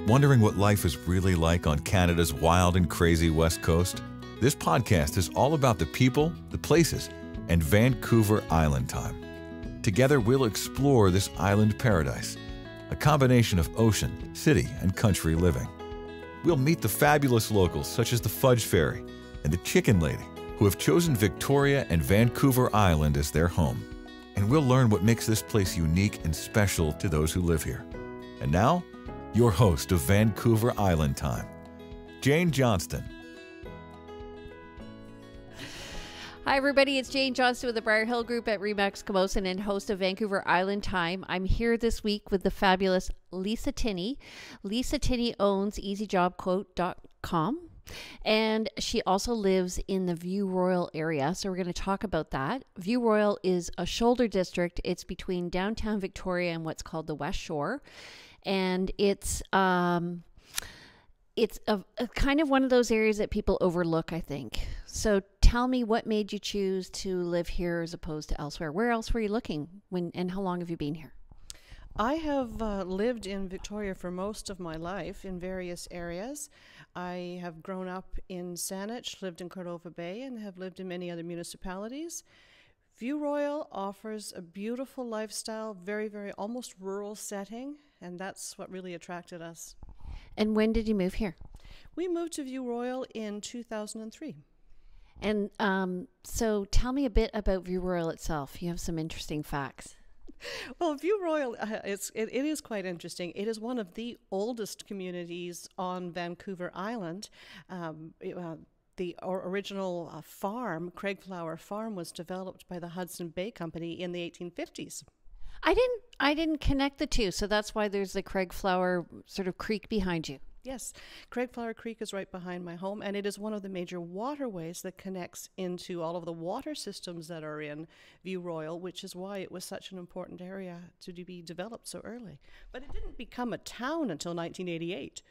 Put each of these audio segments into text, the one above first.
Wondering what life is really like on Canada's wild and crazy West Coast? This podcast is all about the people, the places, and Vancouver Island time. Together, we'll explore this island paradise, a combination of ocean, city, and country living. We'll meet the fabulous locals such as the Fudge Fairy and the Chicken Lady, who have chosen Victoria and Vancouver Island as their home. And we'll learn what makes this place unique and special to those who live here. And now, your host of Vancouver Island Time, Jane Johnston. Hi, everybody. It's Jane Johnston with the Briar Hill Group at Remax Camosun and host of Vancouver Island Time. I'm here this week with the fabulous Lisa Tinney. Lisa Tinney owns EasyJobQuote.com, and she also lives in the View Royal area. So we're going to talk about that. View Royal is a shoulder district. It's between downtown Victoria and what's called the West Shore. And it's a kind of one of those areas that people overlook, I think. So tell me, what made you choose to live here as opposed to elsewhere? Where else were you looking and how long have you been here? I have lived in Victoria for most of my life in various areas. I have grown up in Saanich, lived in Cordova Bay, and have lived in many other municipalities. View Royal offers a beautiful lifestyle, very, very almost rural setting, and that's what really attracted us. And when did you move here? We moved to View Royal in 2003. And so tell me a bit about View Royal itself. You have some interesting facts. Well, View Royal, it is quite interesting. It is one of the oldest communities on Vancouver Island. The original farm, Craigflower Farm, was developed by the Hudson Bay Company in the 1850s. I didn't connect the two, so that's why there's the Craigflower sort of creek behind you. Yes, Craigflower Creek is right behind my home, and it is one of the major waterways that connects into all of the water systems that are in View Royal, which is why it was such an important area to be developed so early. But it didn't become a town until 1988.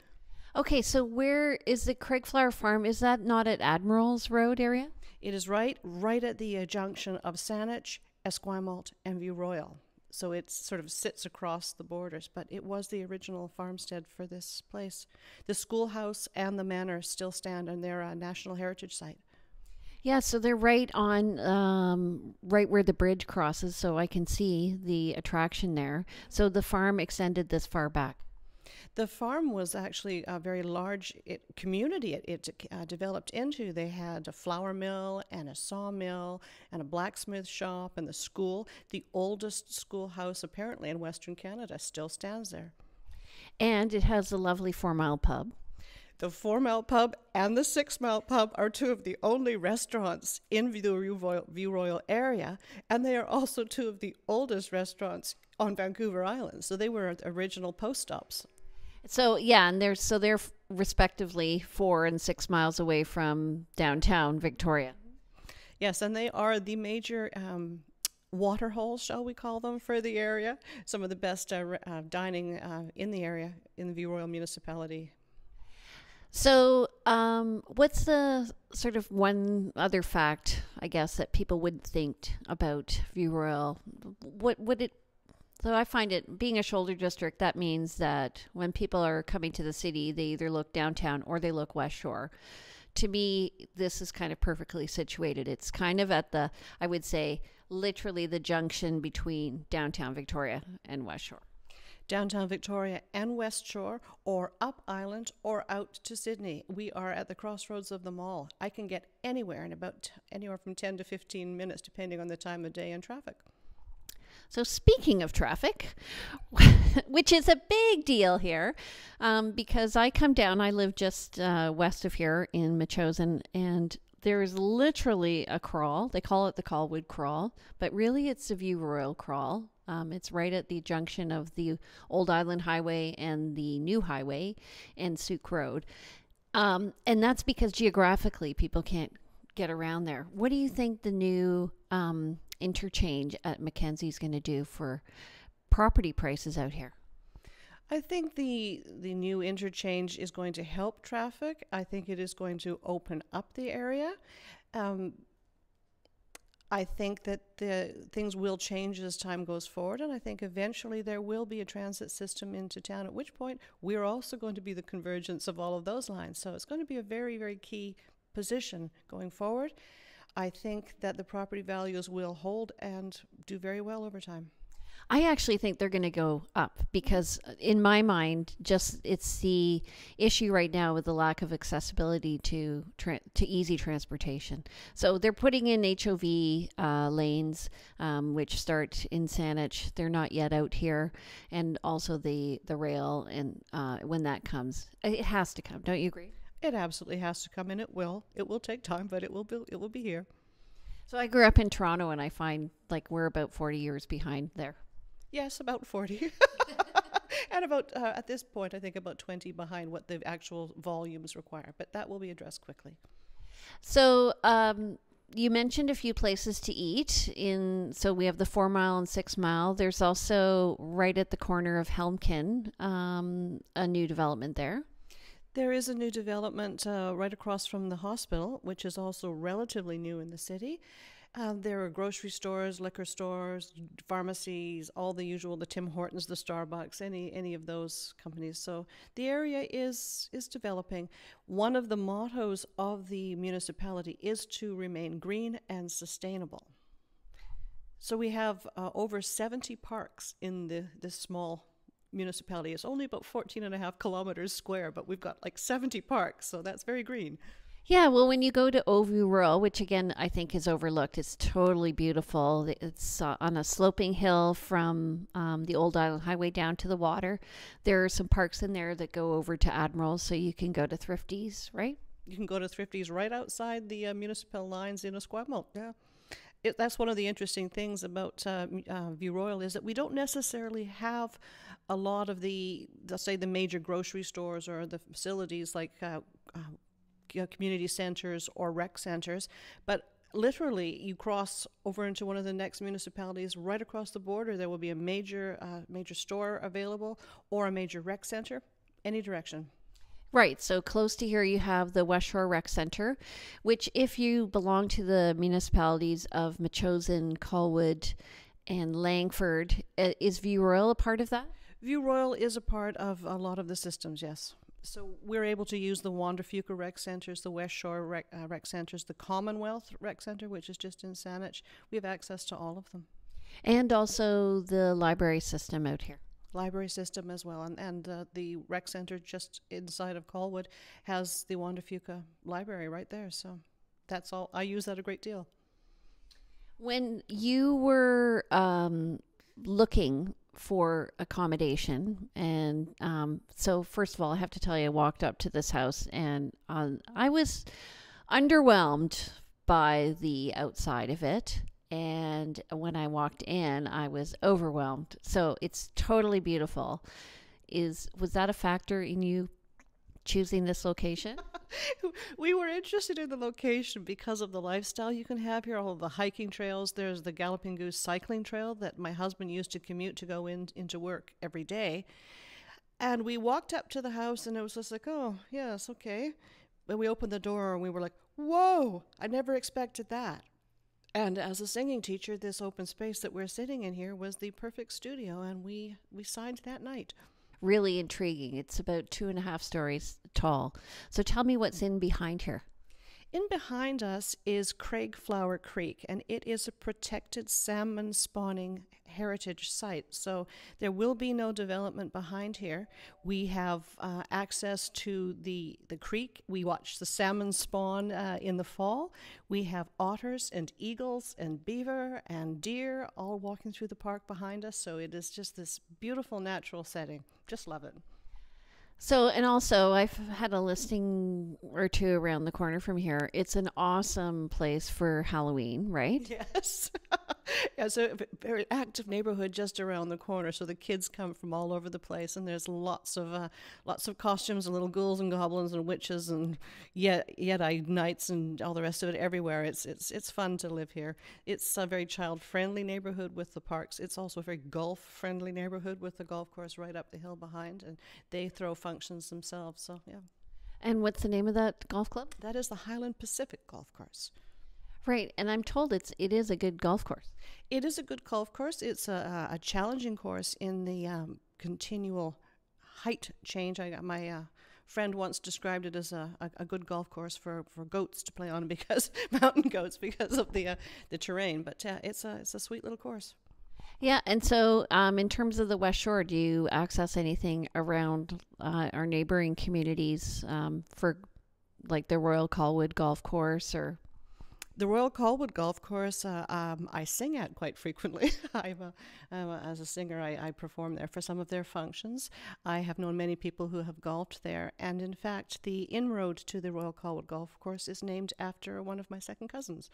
Okay, so where is the Craigflower Farm? Is that not at Admiral's Road area? It is right at the junction of Saanich, Esquimalt, and View Royal. So it sort of sits across the borders, but it was the original farmstead for this place. The schoolhouse and the manor still stand, and they're a National Heritage Site. Yeah, so they're right on, right where the bridge crosses, so I can see the attraction there. So the farm extended this far back. The farm was actually a very large community it developed into. They had a flour mill and a sawmill and a blacksmith shop and the school. The oldest schoolhouse apparently in Western Canada still stands there. And it has a lovely 4 Mile pub. The 4 Mile pub and the 6 Mile pub are two of the only restaurants in the View Royal area, and they are also two of the oldest restaurants on Vancouver Island. So they were original post stops. So yeah, and they're respectively 4 and 6 miles away from downtown Victoria. Yes, and they are the major water holes, shall we call them, for the area. Some of the best dining in the area in the View Royal municipality. So what's the sort of one other fact, I guess, that people would think about View Royal? So I find it, being a shoulder district, that means that when people are coming to the city, they either look downtown or they look West Shore. To me, this is kind of perfectly situated. It's kind of at the, I would say, literally the junction between downtown Victoria and West Shore. Downtown Victoria and West Shore, or up Island, or out to Sydney. We are at the crossroads of them all. I can get anywhere in about anywhere from 10 to 15 minutes, depending on the time of day and traffic. So speaking of traffic, which is a big deal here, because I come down, I live just west of here in Metchosin, and there is literally a crawl. They call it the Colwood Crawl, but really it's the View Royal Crawl. It's right at the junction of the Old Island Highway and the new highway and Souk Road. And that's because geographically people can't get around there. What do you think the new interchange at Mackenzie is going to do for property prices out here? I think the new interchange is going to help traffic. I think it is going to open up the area. I think that the things will change as time goes forward, and I think eventually there will be a transit system into town, at which point we're also going to be the convergence of all of those lines. So it's going to be a very, very key position going forward. I think that the property values will hold and do very well over time. I actually think they're going to go up because, in my mind, just it's the issue right now with the lack of accessibility to easy transportation. So they're putting in HOV lanes, which start in Saanich. They're not yet out here, and also the rail. And when that comes, it has to come. Don't you agree? It absolutely has to come, and it will. It will take time, but it will be here. So I grew up in Toronto, and I find like we're about 40 years behind there. Yes, about 40. And about, at this point, I think about 20 behind what the actual volumes require. But that will be addressed quickly. So you mentioned a few places to eat. So we have the 4 Mile and 6 Mile. There's also right at the corner of Helmkin, a new development there. There is a new development right across from the hospital, which is also relatively new in the city. There are grocery stores, liquor stores, pharmacies, all the usual, the Tim Hortons, the Starbucks, any of those companies. So the area is developing. One of the mottos of the municipality is to remain green and sustainable. So we have over 70 parks in this small municipality. It's only about 14.5 kilometers square, but we've got like 70 parks, so that's very green. Yeah, well, when you go to Ovu Rural, which again I think is overlooked, it's totally beautiful. It's on a sloping hill from the Old Island Highway down to the water. There are some parks in there that go over to Admirals, so you can go to Thrifties, right? You can go to Thrifties right outside the municipal lines in Esquimalt. Yeah. That's one of the interesting things about View Royal is that we don't necessarily have a lot of let's say the major grocery stores or the facilities like community centers or rec centers, but literally you cross over into one of the next municipalities right across the border, there will be a major store available or a major rec center, any direction. Right, so close to here you have the West Shore Rec Center, which if you belong to the municipalities of Metchosin, Colwood, and Langford, is View Royal a part of that? View Royal is a part of a lot of the systems, yes. So we're able to use the Wanderfuca Rec Centers, the West Shore Rec Centers, the Commonwealth Rec Center, which is just in Saanich. We have access to all of them. And also the library system out here. Library system as well. And the rec center just inside of Colwood has the Wanderfuca Library right there. So that's all. I use that a great deal. When you were looking for accommodation, and so first of all, I have to tell you, I walked up to this house and I was underwhelmed by the outside of it. And when I walked in, I was overwhelmed. So it's totally beautiful. Was that a factor in you choosing this location? We were interested in the location because of the lifestyle you can have here, all of the hiking trails. There's the Galloping Goose cycling trail that my husband used to commute to go into work every day. And we walked up to the house and it was just like, oh, yes, okay. When we opened the door and we were like, whoa, I never expected that. And as a singing teacher, this open space that we're sitting in here was the perfect studio, and we signed that night. Really intriguing. It's about 2.5 stories tall. So tell me what's in behind here. In behind us is Craigflower Creek, and it is a protected salmon spawning heritage site. So there will be no development behind here. We have access to the creek. We watch the salmon spawn in the fall. We have otters and eagles and beaver and deer all walking through the park behind us. So it is just this beautiful natural setting. Just love it. So, and also I've had a listing or two around the corner from here. It's an awesome place for Halloween, right? Yes. Yeah, so a very active neighborhood just around the corner. So the kids come from all over the place, and there's lots of costumes and little ghouls and goblins and witches and Yeti knights and all the rest of it everywhere. It's fun to live here. It's a very child-friendly neighborhood with the parks. It's also a very golf-friendly neighborhood with the golf course right up the hill behind, and they throw functions themselves. So yeah. And what's the name of that golf club? That is the Highland Pacific Golf Course. Right, and I'm told it is a good golf course. It is a good golf course. It's a challenging course in the continual height change. I got my friend once described it as a good golf course for goats to play on because mountain goats because of the terrain. But it's a sweet little course. Yeah, and so in terms of the West Shore, do you access anything around our neighboring communities for like the Royal Colwood Golf Course or? The Royal Colwood Golf Course, I sing at quite frequently. As a singer, I perform there for some of their functions. I have known many people who have golfed there, and in fact, the inroad to the Royal Colwood Golf Course is named after one of my second cousins.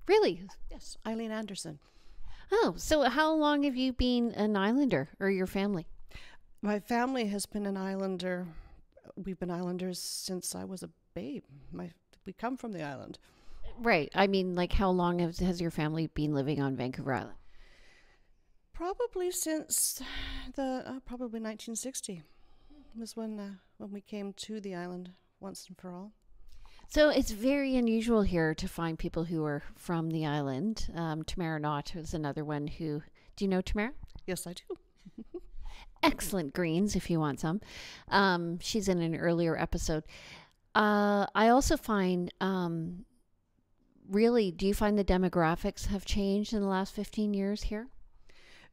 Really? Yes, Eileen Anderson. Oh, so how long have you been an islander, or your family? My family has been an islander. We've been islanders since I was a babe. We come from the island. Right. I mean, like, how long has your family been living on Vancouver Island? Probably since probably 1960 was when we came to the island once and for all. So it's very unusual here to find people who are from the island. Tamara Knott is another one who... Do you know Tamara? Yes, I do. Excellent greens if you want some. She's in an earlier episode. I also find... Really, do you find the demographics have changed in the last 15 years here?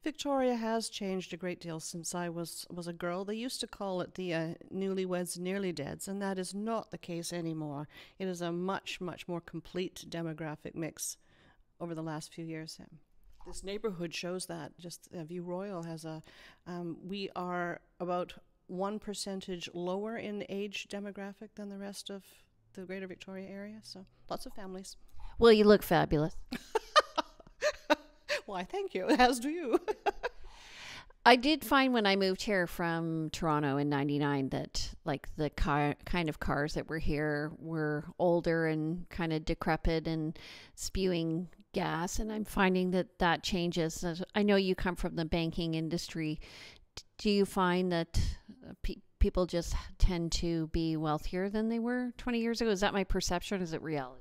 Victoria has changed a great deal since I was a girl. They used to call it the newlyweds, nearly deads, and that is not the case anymore. It is a much, much more complete demographic mix over the last few years. This neighborhood shows that. Just View Royal has we are about 1% lower in age demographic than the rest of the Greater Victoria area, so lots of families. Well, you look fabulous. Why, thank you. As do you. I did find when I moved here from Toronto in '99 that like the kind of cars that were here were older and kind of decrepit and spewing gas. And I'm finding that changes. I know you come from the banking industry. Do you find that people just tend to be wealthier than they were 20 years ago? Is that my perception or is it reality?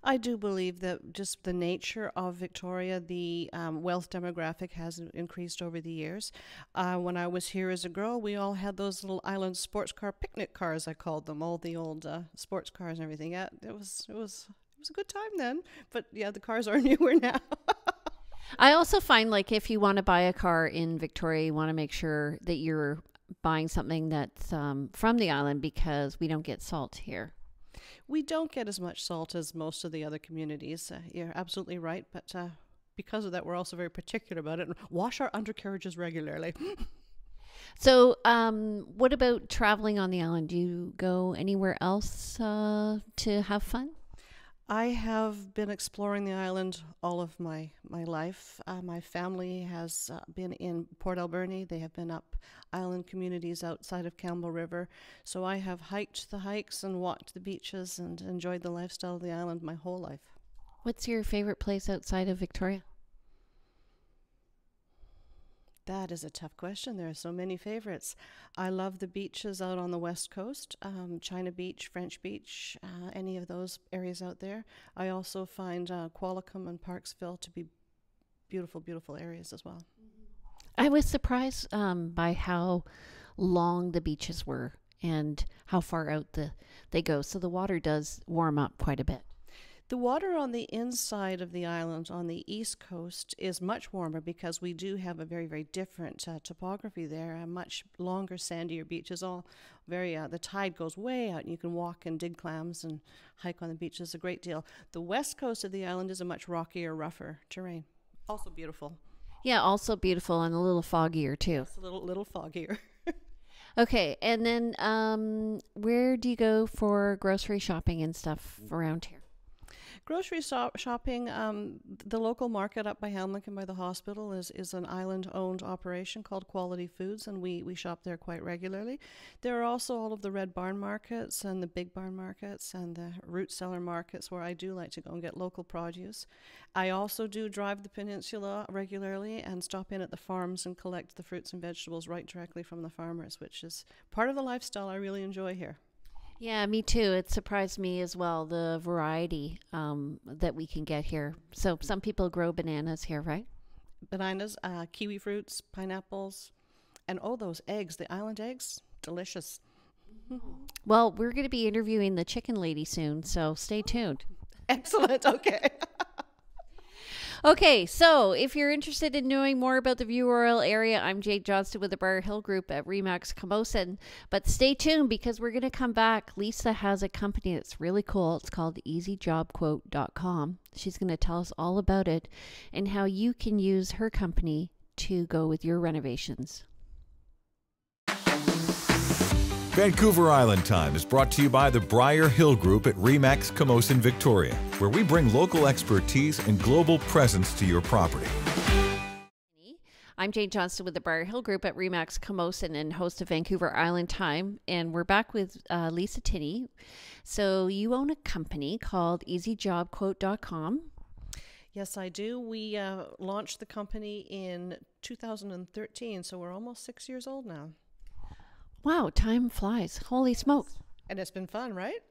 I do believe that just the nature of Victoria, the wealth demographic has increased over the years. When I was here as a girl, we all had those little island sports car picnic cars, I called them, all the old sports cars and everything. Yeah, it was a good time then. But yeah, the cars are newer now. I also find like if you want to buy a car in Victoria, you want to make sure that you're buying something that's from the island because we don't get salt here. We don't get as much salt as most of the other communities. You're absolutely right, but because of that, we're also very particular about it and wash our undercarriages regularly. So what about traveling on the island? Do you go anywhere else to have fun? I have been exploring the island all of my life. My family has been in Port Alberni. They have been up island communities outside of Campbell River. So I have hiked the hikes and walked the beaches and enjoyed the lifestyle of the island my whole life. What's your favorite place outside of Victoria? That is a tough question. There are so many favorites. I love the beaches out on the west coast, China Beach, French Beach, any of those areas out there. I also find Qualicum and Parksville to be beautiful, beautiful areas as well. I was surprised by how long the beaches were and how far out they go. So the water does warm up quite a bit. The water on the inside of the island on the east coast is much warmer because we do have a very, very different topography there, a much longer, sandier beaches. All very the tide goes way out and you can walk and dig clams and hike on the beaches a great deal. The west coast of the island is a much rockier, rougher terrain. Also beautiful. Yeah, also beautiful and a little foggier too. It's a little foggier. Okay, and then where do you go for grocery shopping and stuff around here? Grocery shopping, the local market up by Hamilton by the hospital is an island-owned operation called Quality Foods, and we shop there quite regularly. There are also all of the red barn markets and the big barn markets and the root cellar markets where I do like to go and get local produce. I also do drive the peninsula regularly and stop in at the farms and collect the fruits and vegetables right directly from the farmers, which is part of the lifestyle I really enjoy here. Yeah, me too. It surprised me as well, the variety that we can get here. So some people grow bananas here, right? Bananas, kiwi fruits, pineapples, and oh, those eggs, the island eggs, delicious. Well, we're going to be interviewing the chicken lady soon, so stay tuned. Excellent. Okay. Okay, so if you're interested in knowing more about the View Royal area, I'm Jade Johnston with the Briar Hill Group at Remax Camosun. But stay tuned because we're going to come back. Lisa has a company that's really cool. It's called easyjobquote.com. She's going to tell us all about it and how you can use her company to go with your renovations. Vancouver Island Time is brought to you by the Briar Hill Group at Remax Camosun, Victoria, where we bring local expertise and global presence to your property. I'm Jane Johnston with the Briar Hill Group at Remax Camosun and host of Vancouver Island Time. And we're back with Lisa Tinney. So you own a company called easyjobquote.com. Yes, I do. We launched the company in 2013, so we're almost 6 years old now. Wow, time flies. Holy smokes. And it's been fun, right?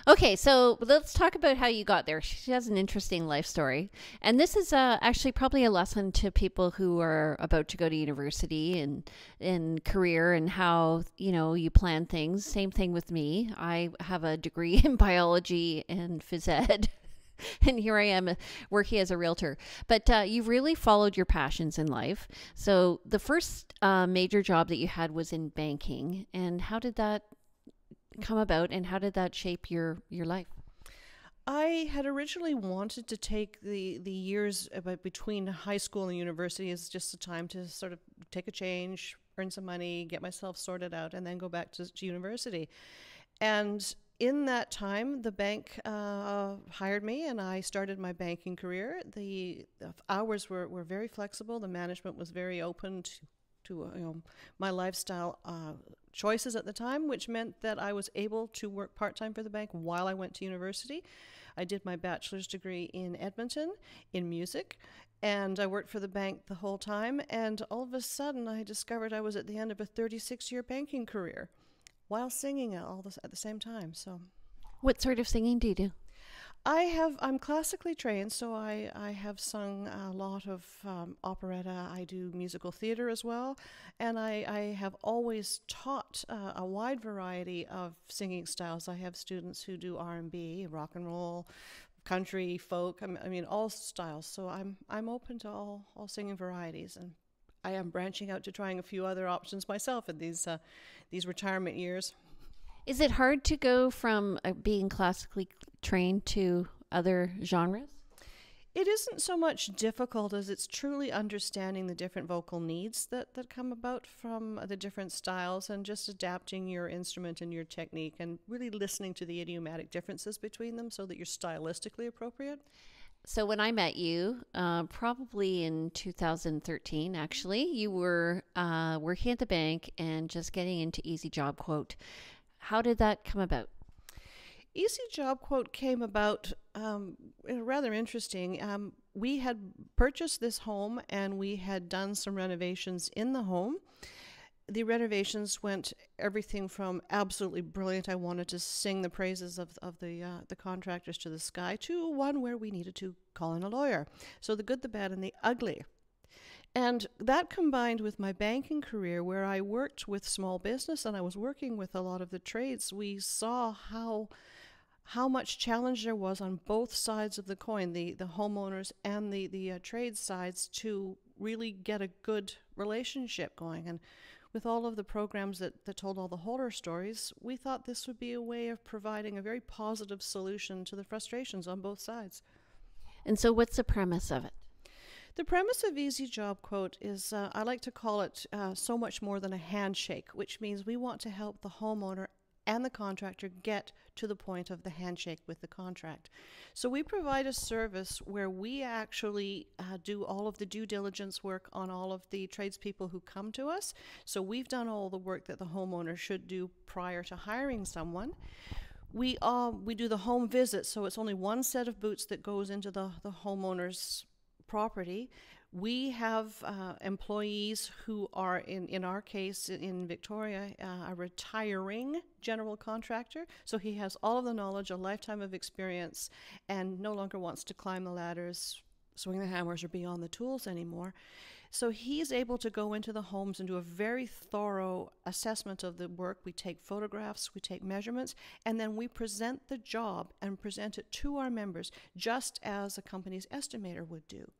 Okay, so let's talk about how you got there. She has an interesting life story. And this is actually probably a lesson to people who are about to go to university and career and how, you plan things. Same thing with me. I have a degree in biology and phys ed. And here I am working as a realtor. But you've really followed your passions in life. So the first major job that you had was in banking. And how did that come about and how did that shape your life? I had originally wanted to take the years between high school and university as just a time to sort of take a change, earn some money, get myself sorted out, and then go back to university. And in that time, the bank hired me, and I started my banking career. The hours were very flexible. The management was very open to my lifestyle choices at the time, which meant that I was able to work part-time for the bank while I went to university. I did my bachelor's degree in Edmonton in music, and I worked for the bank the whole time. And all of a sudden, I discovered I was at the end of a 36-year banking career while singing at the same time. So, what sort of singing do you do? I'm classically trained, so I have sung a lot of operetta. I do musical theater as well, and I have always taught a wide variety of singing styles. I have students who do R&B, rock and roll, country, folk. I mean all styles. So I'm open to all singing varieties, and I am branching out to trying a few other options myself in these retirement years. Is it hard to go from being classically trained to other genres? It isn't so much difficult as it's truly understanding the different vocal needs that come about from the different styles, and just adapting your instrument and your technique and really listening to the idiomatic differences between them so that you're stylistically appropriate. So when I met you, probably in 2013, actually, you were working at the bank and just getting into Easy Job Quote. How did that come about? Easy Job Quote came about rather interesting. We had purchased this home and we had done some renovations in the home. The renovations went everything from absolutely brilliant, I wanted to sing the praises of the contractors to the sky, to one where we needed to call in a lawyer. So the good, the bad, and the ugly. And that combined with my banking career, where I worked with small business and I was working with a lot of the trades, we saw how much challenge there was on both sides of the coin, the homeowners and the trade sides, to really get a good relationship going. And with all of the programs that told all the horror stories, we thought this would be a way of providing a very positive solution to the frustrations on both sides. And so what's the premise of it? The premise of Easy Job Quote is, I like to call it so much more than a handshake, which means we want to help the homeowner and the contractor get to the point of the handshake with the contract. So we provide a service where we actually do all of the due diligence work on all of the tradespeople who come to us. So we've done all the work that the homeowner should do prior to hiring someone. We do the home visit, so it's only one set of boots that goes into the homeowner's property. We have employees who are, in our case, in Victoria, a retiring general contractor. So he has all of the knowledge, a lifetime of experience, and no longer wants to climb the ladders, swing the hammers, or be on the tools anymore. So he's able to go into the homes and do a very thorough assessment of the work. We take photographs, we take measurements, and then we present the job and present it to our members, just as a company's estimator would do.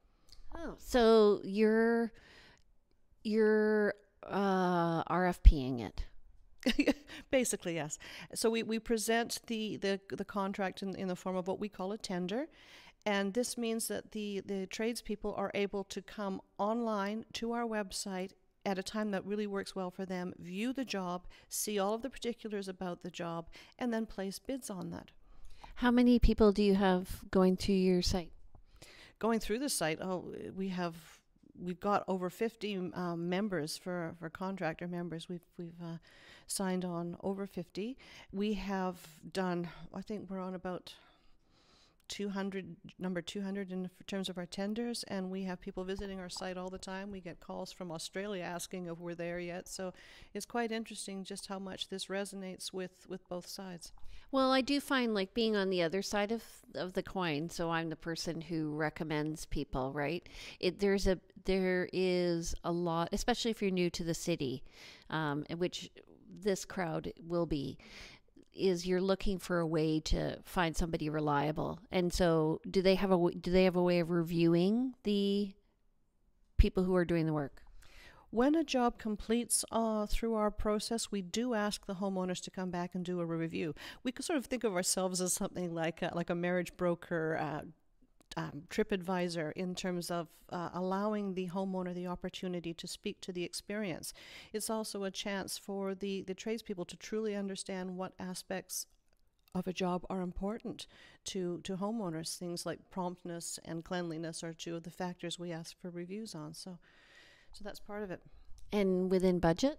Oh, so you're RFPing it. Basically, yes. So we present the contract in the form of what we call a tender. And this means that the tradespeople are able to come online to our website at a time that really works well for them, view the job, see all of the particulars about the job, and then place bids on that. How many people do you have going to your site? Going through the site, we've got over 50 members for contractor members. We've signed on over 50. We have done, I think we're on about 200, number 200 in terms of our tenders, and we have people visiting our site all the time. We get calls from Australia asking if we're there yet. So it's quite interesting just how much this resonates with both sides. Well, I do find like being on the other side of the coin. So I'm the person who recommends people, right? There is a lot, especially if you're new to the city, which this crowd will be, is you're looking for a way to find somebody reliable. And so do they have a way of reviewing the people who are doing the work? When a job completes through our process, we do ask the homeowners to come back and do a review. We could sort of think of ourselves as something like a marriage broker, TripAdvisor, in terms of allowing the homeowner the opportunity to speak to the experience. It's also a chance for the tradespeople to truly understand what aspects of a job are important to homeowners. Things like promptness and cleanliness are two of the factors we ask for reviews on. So that's part of it. And within budget?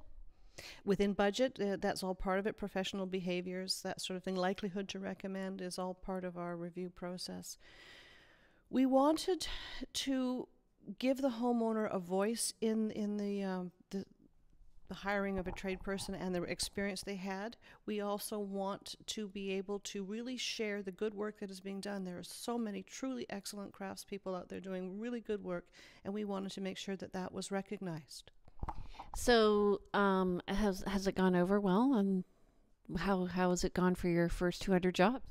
Within budget, that's all part of it. Professional behaviors, that sort of thing. Likelihood to recommend is all part of our review process. We wanted to give the homeowner a voice in the hiring of a trade person and the experience they had. We also want to be able to really share the good work that is being done. There are so many truly excellent craftspeople out there doing really good work, and we wanted to make sure that was recognized. So has it gone over well? And how has it gone for your first 200 jobs?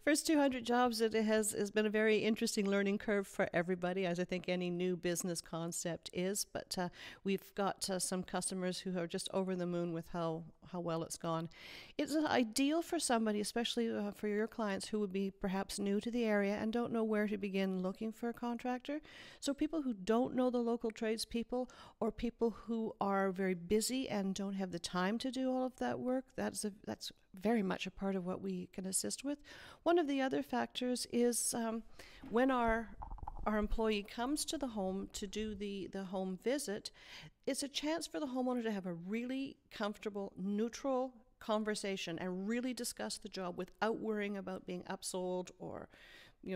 First 200 jobs, it has been a very interesting learning curve for everybody, as I think any new business concept is. But we've got some customers who are just over the moon with how well it's gone. It's ideal for somebody, especially for your clients who would be perhaps new to the area and don't know where to begin looking for a contractor. So people who don't know the local tradespeople, or people who are very busy and don't have the time to do all of that work, that's very much a part of what we can assist with. One of the other factors is when our employee comes to the home to do the home visit, it's a chance for the homeowner to have a really comfortable, neutral conversation and really discuss the job without worrying about being upsold or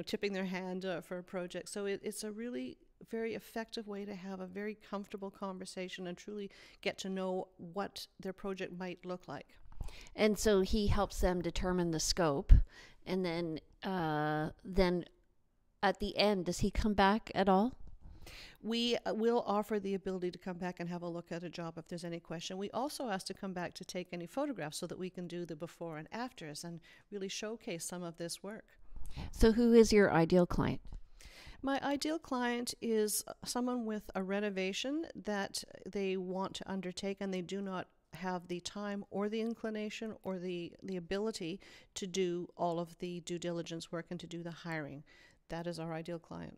tipping their hand for a project. So it's a really very effective way to have a very comfortable conversation and truly get to know what their project might look like. And so he helps them determine the scope, and then at the end, does he come back at all? We will offer the ability to come back and have a look at a job if there's any question. We also ask to come back to take any photographs so that we can do the before and afters and really showcase some of this work. So who is your ideal client? My ideal client is someone with a renovation that they want to undertake, and they do not have the time or the inclination or the ability to do all of the due diligence work and to do the hiring. That is our ideal client.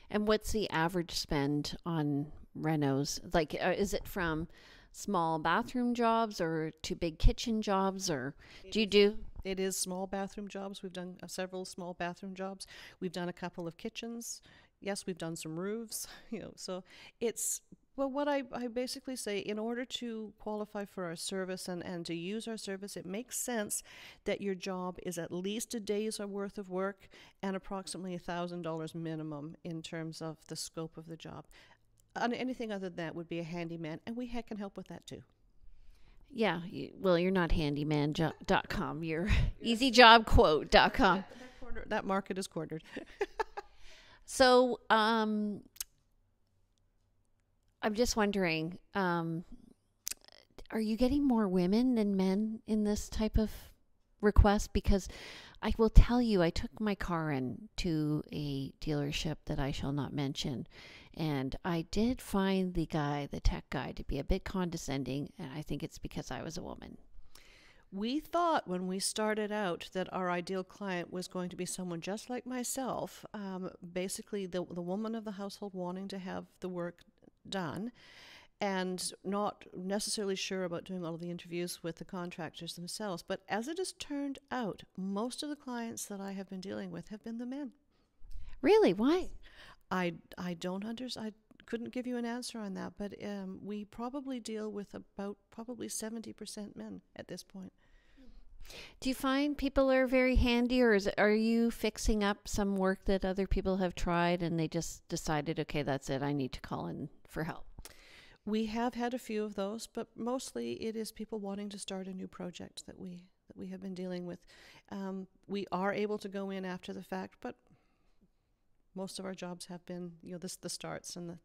And what's the average spend on renos? Like, is it from small bathroom jobs or to big kitchen jobs, or do you do? It is small bathroom jobs. We've done several small bathroom jobs. We've done a couple of kitchens. Yes, we've done some roofs. So it's Well, what I basically say, in order to qualify for our service and to use our service, it makes sense that your job is at least a day's worth of work and approximately $1,000 minimum in terms of the scope of the job. And anything other than that would be a handyman, and we can help with that too. Yeah, well, you're not handyman.com. You're easyjobquote.com. That market is cornered. So, I'm just wondering, are you getting more women than men in this type of request? Because I will tell you, I took my car in to a dealership that I shall not mention, and I did find the tech guy, to be a bit condescending, and I think it's because I was a woman. We thought when we started out that our ideal client was going to be someone just like myself, basically the woman of the household wanting to have the work done and not necessarily sure about doing all of the interviews with the contractors themselves. But as it has turned out, most of the clients that I have been dealing with have been the men. Really? Why? I don't understand. I couldn't give you an answer on that, but we probably deal with about probably 70% men at this point. Do you find people are very handy, or are you fixing up some work that other people have tried and they just decided, okay, that's it, I need to call in for help? We have had a few of those, but mostly it is people wanting to start a new project that we have been dealing with. We are able to go in after the fact, but most of our jobs have been, the starts and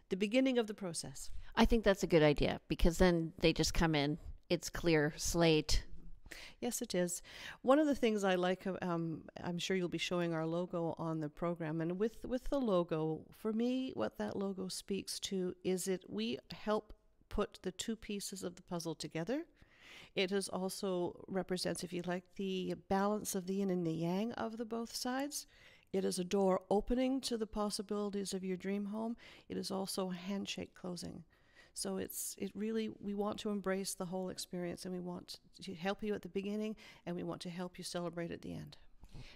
the beginning of the process. I think that's a good idea, because then they just come in, it's clear slate. Yes, it is. One of the things I like, I'm sure you'll be showing our logo on the program, and with the logo, for me, what that logo speaks to is we help put the two pieces of the puzzle together. It is also represents, if you like, the balance of the yin and the yang of the both sides. It is a door opening to the possibilities of your dream home. It is also a handshake closing. So we want to embrace the whole experience, and we want to help you at the beginning, and we want to help you celebrate at the end.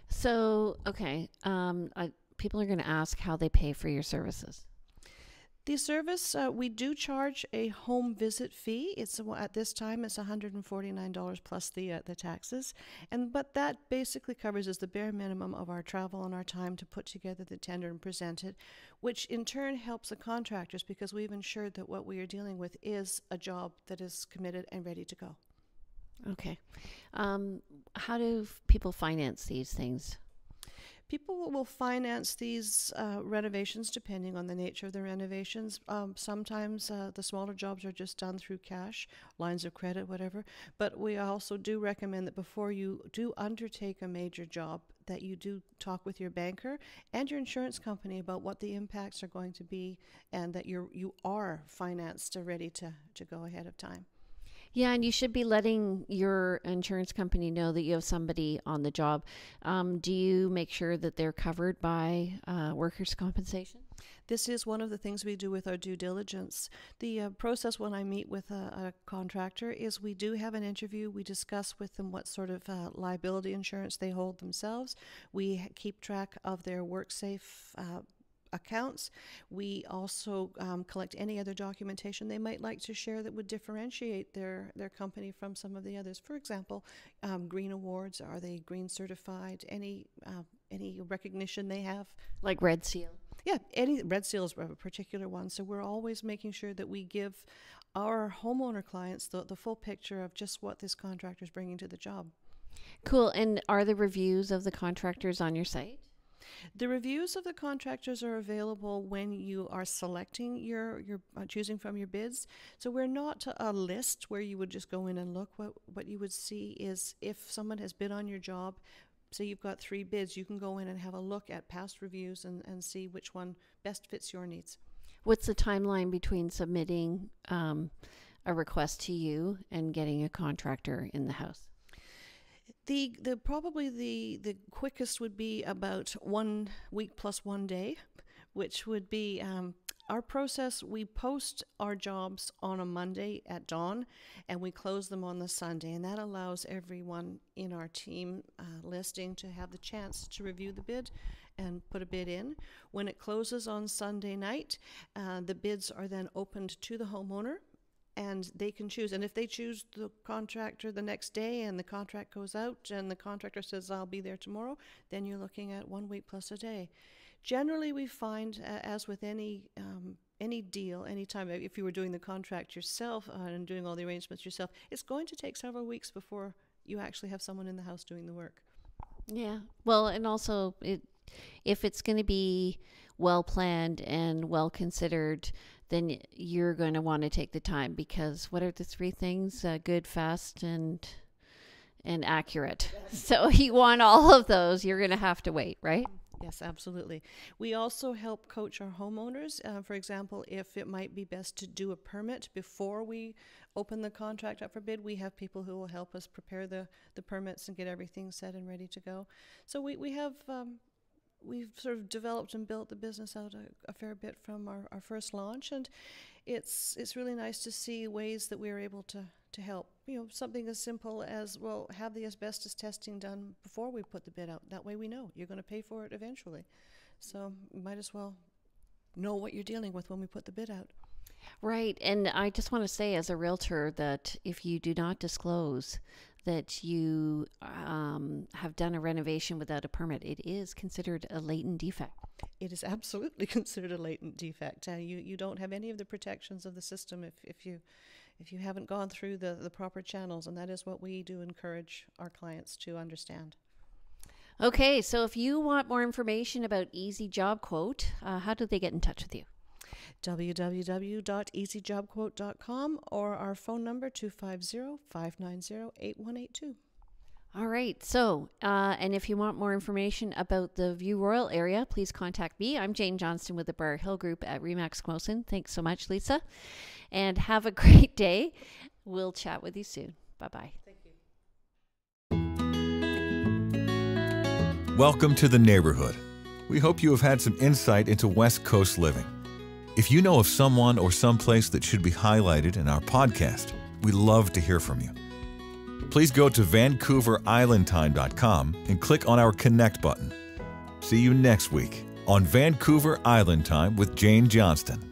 So, okay, people are going to ask how they pay for your services. The service, we do charge a home visit fee. At this time, it's $149 plus the taxes, but that basically covers as the bare minimum of our travel and our time to put together the tender and present it, which in turn helps the contractors, because we've ensured that what we are dealing with is a job that is committed and ready to go. Okay, how do people finance these things? People will finance these renovations depending on the nature of the renovations. Sometimes the smaller jobs are just done through cash, lines of credit, whatever. But we also do recommend that before you do undertake a major job, that you do talk with your banker and your insurance company about what the impacts are going to be, and that you are financed ready to go ahead of time. Yeah, and you should be letting your insurance company know that you have somebody on the job. Do you make sure that they're covered by workers' compensation? This is one of the things we do with our due diligence. The process when I meet with a contractor is we do have an interview. We discuss with them what sort of liability insurance they hold themselves. We keep track of their WorkSafe accounts. We also collect any other documentation they might like to share that would differentiate their company from some of the others. For example, green awards, are they green certified? Any recognition they have? Like Red Seal? Yeah, any Red Seal is a particular one. So we're always making sure that we give our homeowner clients the full picture of just what this contractor is bringing to the job. Cool. And are the reviews of the contractors on your site? The reviews of the contractors are available when you are selecting your choosing from your bids. So we're not a list where you would just go in and look. What you would see is if someone has bid on your job, say you've got 3 bids, you can go in and have a look at past reviews and see which one best fits your needs. What's the timeline between submitting a request to you and getting a contractor in the house? Probably the quickest would be about 1 week plus 1 day, which would be our process. We post our jobs on a Monday at dawn, and we close them on the Sunday, and that allows everyone in our team listing to have the chance to review the bid and put a bid in. When it closes on Sunday night, the bids are then opened to the homeowner, and they can choose. And if they choose the contractor the next day and the contract goes out and the contractor says, I'll be there tomorrow, then you're looking at 1 week plus a day. Generally, we find, as with any deal, anytime, if you were doing the contract yourself and doing all the arrangements yourself, it's going to take several weeks before you actually have someone in the house doing the work. Yeah. Well, and also, if it's going to be well planned and well considered, then you're going to want to take the time, because what are the three things? Good, fast, and accurate. So you want all of those. You're going to have to wait, right? Yes, absolutely. We also help coach our homeowners. For example, if it might be best to do a permit before we open the contract up for bid, we have people who will help us prepare the permits and get everything set and ready to go. So we have we've sort of developed and built the business out a fair bit from our first launch, and it's really nice to see ways that we are able to help. Something as simple as, well, have the asbestos testing done before we put the bid out. That way we know you're going to pay for it eventually. So you might as well know what you're dealing with when we put the bid out. Right. And I just want to say, as a realtor, that if you do not disclose that you have done a renovation without a permit, it is considered a latent defect. It is absolutely considered a latent defect. You don't have any of the protections of the system if you haven't gone through the proper channels, and that is what we do encourage our clients to understand. Okay, so if you want more information about Easy Job Quote, how do they get in touch with you? www.easyjobquote.com, or our phone number 250-590-8182. All right. So, and if you want more information about the View Royal area, please contact me. I'm Jane Johnston with the Briar Hill Group at Remax Camosun. Thanks so much, Lisa. And have a great day. We'll chat with you soon. Bye-bye. Thank you. Welcome to the neighborhood. We hope you have had some insight into West Coast living. If you know of someone or someplace that should be highlighted in our podcast, we'd love to hear from you. Please go to VancouverIslandTime.com and click on our Connect button. See you next week on Vancouver Island Time with Jane Johnston.